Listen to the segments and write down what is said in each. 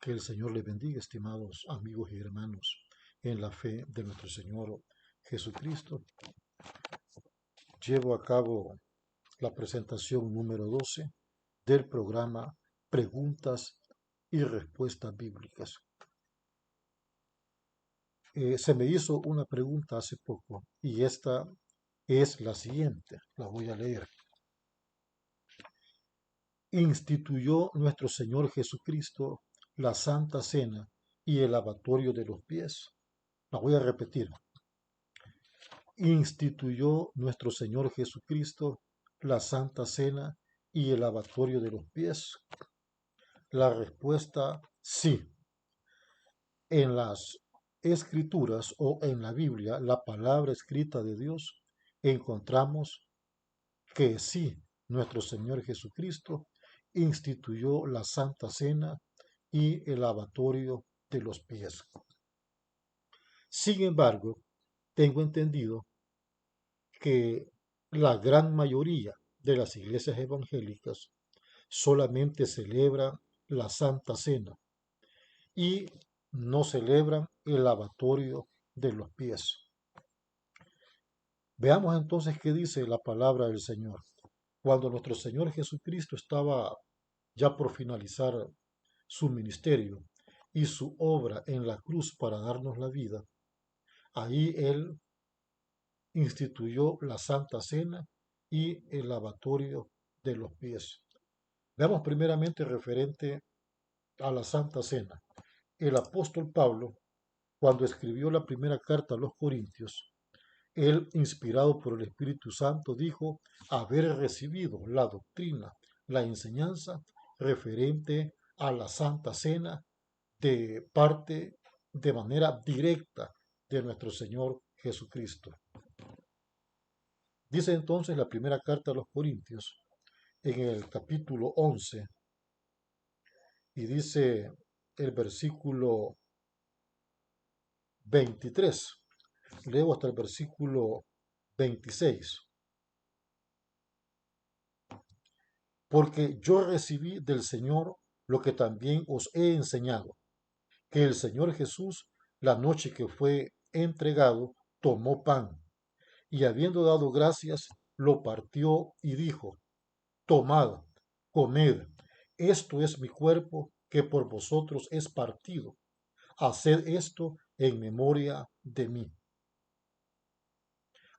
Que el Señor les bendiga, estimados amigos y hermanos, en la fe de nuestro Señor Jesucristo. Llevo a cabo la presentación número 12 del programa Preguntas y Respuestas Bíblicas. Se me hizo una pregunta hace poco y esta es la siguiente, la voy a leer. ¿Instituyó nuestro Señor Jesucristo la Santa Cena y el lavatorio de los pies? La voy a repetir. ¿Instituyó nuestro Señor Jesucristo la Santa Cena y el lavatorio de los pies? La respuesta sí. En las Escrituras o en la Biblia, la palabra escrita de Dios, encontramos que sí, nuestro Señor Jesucristo instituyó la Santa Cena y el lavatorio de los pies. Sin embargo, tengo entendido que la gran mayoría de las iglesias evangélicas solamente celebran la Santa Cena y no celebran el lavatorio de los pies. Veamos entonces qué dice la palabra del Señor. Cuando nuestro Señor Jesucristo estaba ya por finalizar su ministerio y su obra en la cruz para darnos la vida, ahí Él instituyó la Santa Cena y el lavatorio de los pies. Veamos primeramente referente a la Santa Cena. El apóstol Pablo, cuando escribió la primera carta a los Corintios, él, inspirado por el Espíritu Santo, dijo haber recibido la doctrina, la enseñanza referente a la Santa Cena de parte, de manera directa, de nuestro Señor Jesucristo. Dice entonces la primera carta a los Corintios, en el capítulo 11, y dice el versículo 23. Leo hasta el versículo 26. Porque yo recibí del Señor lo que también os he enseñado, que el Señor Jesús, la noche que fue entregado, tomó pan, y habiendo dado gracias, lo partió y dijo, tomad, comed, esto es mi cuerpo que por vosotros es partido. Haced esto en memoria de mí.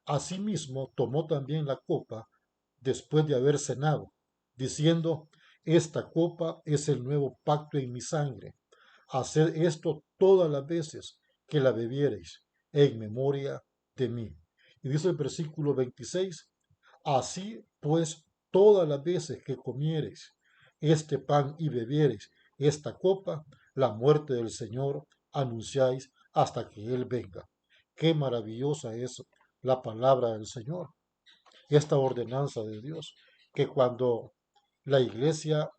Asimismo tomó también la copa después de haber cenado, diciendo, esta copa es el nuevo pacto en mi sangre. Haced esto todas las veces que la bebiereis, en memoria de mí. Y dice el versículo 26, así pues todas las veces que comiereis este pan y bebiereis esta copa, la muerte del Señor anunciáis hasta que Él venga. Qué maravillosa es la palabra del Señor, esta ordenanza de Dios, que cuando la iglesia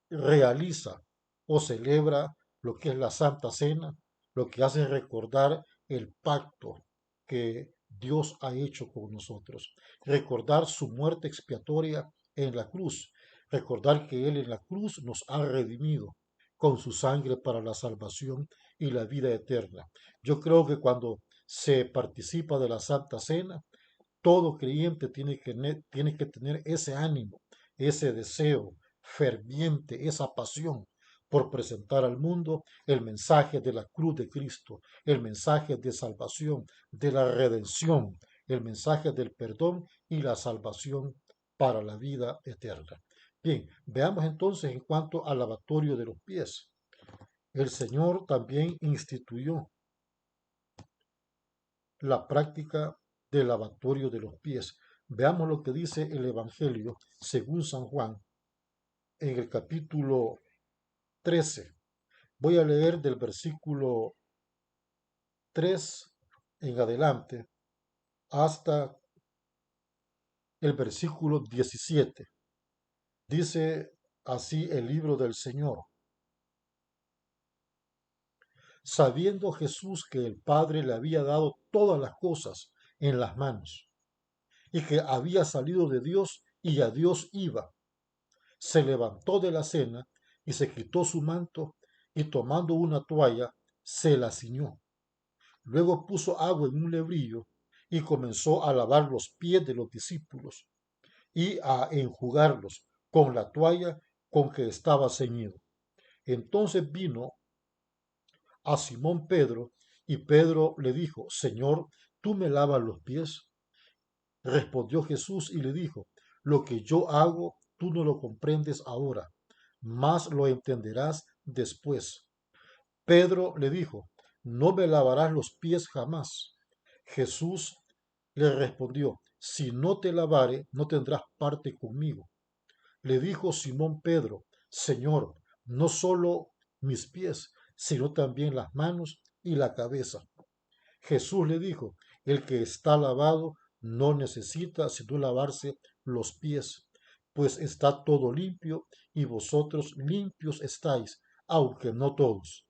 realiza o celebra lo que es la Santa Cena, lo que hace es recordar el pacto que Dios ha hecho con nosotros, recordar su muerte expiatoria en la cruz, recordar que Él en la cruz nos ha redimido con su sangre para la salvación y la vida eterna. Yo creo que cuando se participa de la Santa Cena, todo creyente tiene que tener ese ánimo, ese deseo ferviente, esa pasión por presentar al mundo el mensaje de la cruz de Cristo, el mensaje de salvación, de la redención, el mensaje del perdón y la salvación para la vida eterna. Bien, veamos entonces en cuanto al lavatorio de los pies. El Señor también instituyó la práctica del lavatorio de los pies. Veamos lo que dice el Evangelio según San Juan en el capítulo 13. Voy a leer del versículo 3 en adelante hasta el versículo 17. Dice así el libro del Señor. Sabiendo Jesús que el Padre le había dado todas las cosas en las manos y que había salido de Dios y a Dios iba, se levantó de la cena y se quitó su manto y tomando una toalla se la ciñó. Luego puso agua en un lebrillo y comenzó a lavar los pies de los discípulos y a enjugarlos con la toalla con que estaba ceñido. Entonces vino a Simón Pedro y Pedro le dijo, Señor, ¿tú me lavas los pies? Respondió Jesús y le dijo, lo que yo hago tú no lo comprendes ahora, mas lo entenderás después. Pedro le dijo, no me lavarás los pies jamás. Jesús le respondió, si no te lavare, no tendrás parte conmigo. Le dijo Simón Pedro, Señor, no solo mis pies, sino también las manos y la cabeza. Jesús le dijo, el que está lavado no necesita sino lavarse los pies, pues está todo limpio y vosotros limpios estáis, aunque no todos.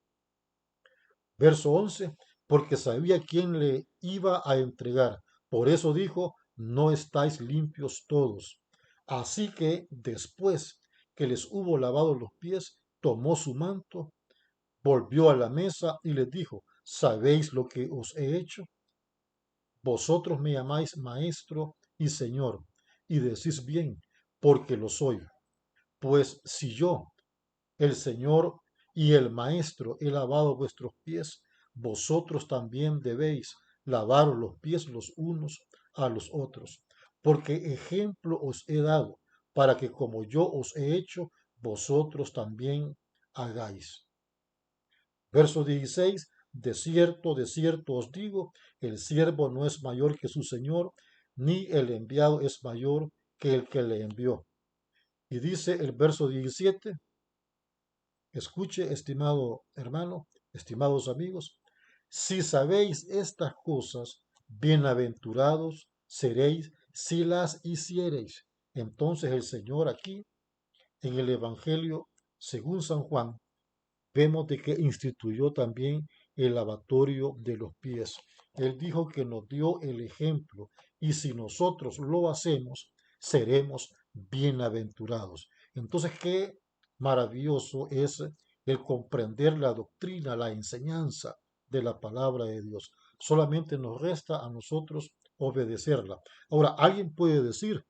Verso 11, porque sabía quién le iba a entregar. Por eso dijo, no estáis limpios todos. Así que después que les hubo lavado los pies, tomó su manto, volvió a la mesa y les dijo, ¿sabéis lo que os he hecho? Vosotros me llamáis maestro y señor, y decís bien, porque lo soy. Pues si yo, el Señor y el Maestro, he lavado vuestros pies, vosotros también debéis lavaros los pies los unos a los otros, porque ejemplo os he dado, para que como yo os he hecho, vosotros también hagáis. Verso 16, de cierto os digo, el siervo no es mayor que su Señor, ni el enviado es mayor que el que le envió. Y dice el verso 17, escuche, estimado hermano, estimados amigos, si sabéis estas cosas, bienaventurados seréis si las hiciereis. Entonces el Señor aquí, en el Evangelio según San Juan, vemos de que instituyó también el lavatorio de los pies. Él dijo que nos dio el ejemplo y si nosotros lo hacemos, seremos bienaventurados. Entonces, qué maravilloso es el comprender la doctrina, la enseñanza de la palabra de Dios. Solamente nos resta a nosotros obedecerla. Ahora, alguien puede decir,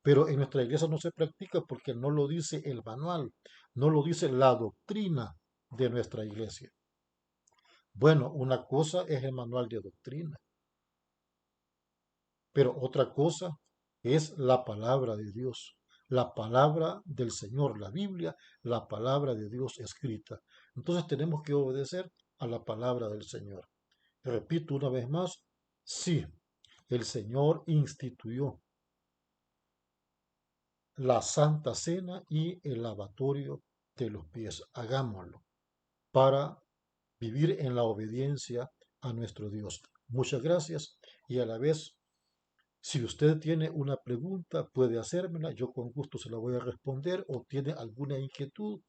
pero en nuestra iglesia no se practica porque no lo dice el manual, no lo dice la doctrina de nuestra iglesia. Bueno, una cosa es el manual de doctrina, pero otra cosa es la palabra de Dios, la palabra del Señor, la Biblia, la palabra de Dios escrita. Entonces tenemos que obedecer a la palabra del Señor. Repito una vez más, sí, el Señor instituyó la Santa Cena y el lavatorio de los pies. Hagámoslo para vivir en la obediencia a nuestro Dios. Muchas gracias y a la vez, si usted tiene una pregunta, puede hacérmela, yo con gusto se la voy a responder o tiene alguna inquietud,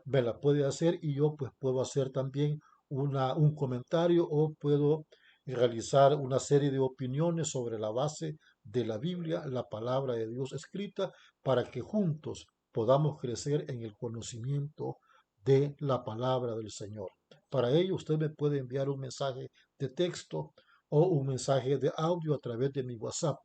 me la puede hacer y yo pues puedo hacer también un comentario o puedo realizar una serie de opiniones sobre la base de la Biblia, la palabra de Dios escrita, para que juntos podamos crecer en el conocimiento de la palabra del Señor. Para ello usted me puede enviar un mensaje de texto o un mensaje de audio a través de mi WhatsApp.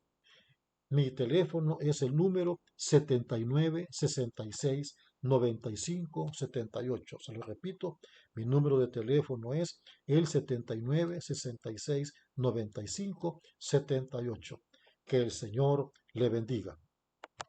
Mi teléfono es el número 79669578. Se lo repito, mi número de teléfono es el 79669578. Que el Señor le bendiga.